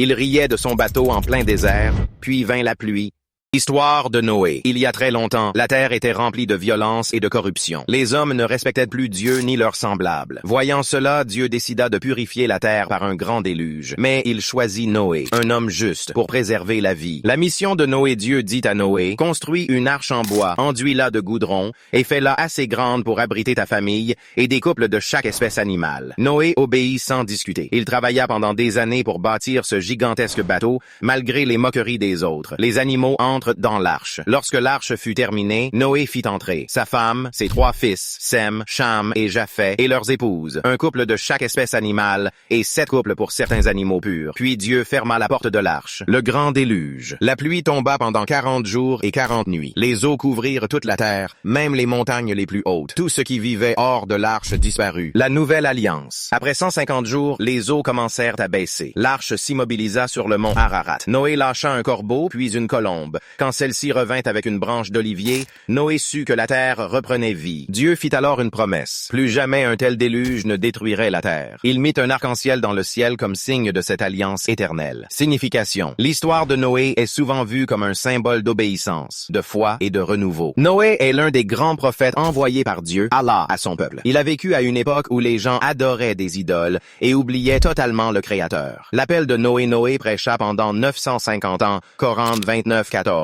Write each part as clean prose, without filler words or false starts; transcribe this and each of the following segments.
Il riait de son bateau en plein désert, puis vint la pluie. Histoire de Noé. Il y a très longtemps, la terre était remplie de violence et de corruption. Les hommes ne respectaient plus Dieu ni leurs semblables. Voyant cela, Dieu décida de purifier la terre par un grand déluge. Mais il choisit Noé, un homme juste, pour préserver la vie. La mission de Noé, Dieu dit à Noé, « Construis une arche en bois, enduis-la de goudron, et fais-la assez grande pour abriter ta famille et des couples de chaque espèce animale. » Noé obéit sans discuter. Il travailla pendant des années pour bâtir ce gigantesque bateau, malgré les moqueries des autres. Les animaux entrent dans l'arche. Lorsque l'arche fut terminée, Noé fit entrer sa femme, ses 3 fils, Sem, Cham et Japhet, et leurs épouses, un couple de chaque espèce animale et 7 couples pour certains animaux purs. Puis Dieu ferma la porte de l'arche. Le grand déluge. La pluie tomba pendant 40 jours et 40 nuits. Les eaux couvrirent toute la terre, même les montagnes les plus hautes. Tout ce qui vivait hors de l'arche disparut. La nouvelle alliance. Après 150 jours, les eaux commencèrent à baisser. L'arche s'immobilisa sur le mont Ararat. Noé lâcha un corbeau, puis une colombe. Quand celle-ci revint avec une branche d'olivier, Noé sut que la terre reprenait vie. Dieu fit alors une promesse. Plus jamais un tel déluge ne détruirait la terre. Il mit un arc-en-ciel dans le ciel comme signe de cette alliance éternelle. Signification. L'histoire de Noé est souvent vue comme un symbole d'obéissance, de foi et de renouveau. Noé est l'un des grands prophètes envoyés par Dieu, Allah, à son peuple. Il a vécu à une époque où les gens adoraient des idoles et oubliaient totalement le Créateur. L'appel de Noé prêcha pendant 950 ans, Coran 29-14,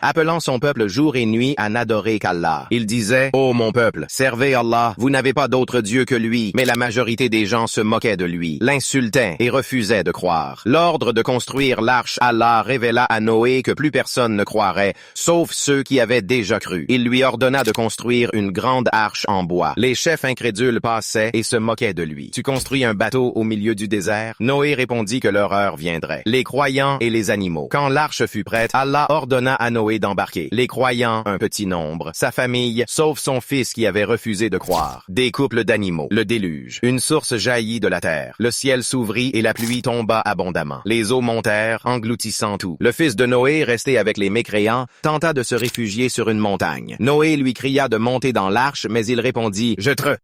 appelant son peuple jour et nuit à n'adorer qu'Allah. Il disait, « Ô mon peuple, servez Allah, vous n'avez pas d'autre Dieu que lui. » Mais la majorité des gens se moquaient de lui, l'insultaient et refusaient de croire. L'ordre de construire l'arche, Allah révéla à Noé que plus personne ne croirait, sauf ceux qui avaient déjà cru. Il lui ordonna de construire une grande arche en bois. Les chefs incrédules passaient et se moquaient de lui. « Tu construis un bateau au milieu du désert? » Noé répondit que leur heure viendrait. Les croyants et les animaux. Quand l'arche fut prête, Allah ordonna à Noé d'embarquer. Les croyants, un petit nombre. Sa famille, sauf son fils qui avait refusé de croire. Des couples d'animaux. Le déluge. Une source jaillit de la terre. Le ciel s'ouvrit et la pluie tomba abondamment. Les eaux montèrent, engloutissant tout. Le fils de Noé, resté avec les mécréants, tenta de se réfugier sur une montagne. Noé lui cria de monter dans l'arche, mais il répondit, « Je te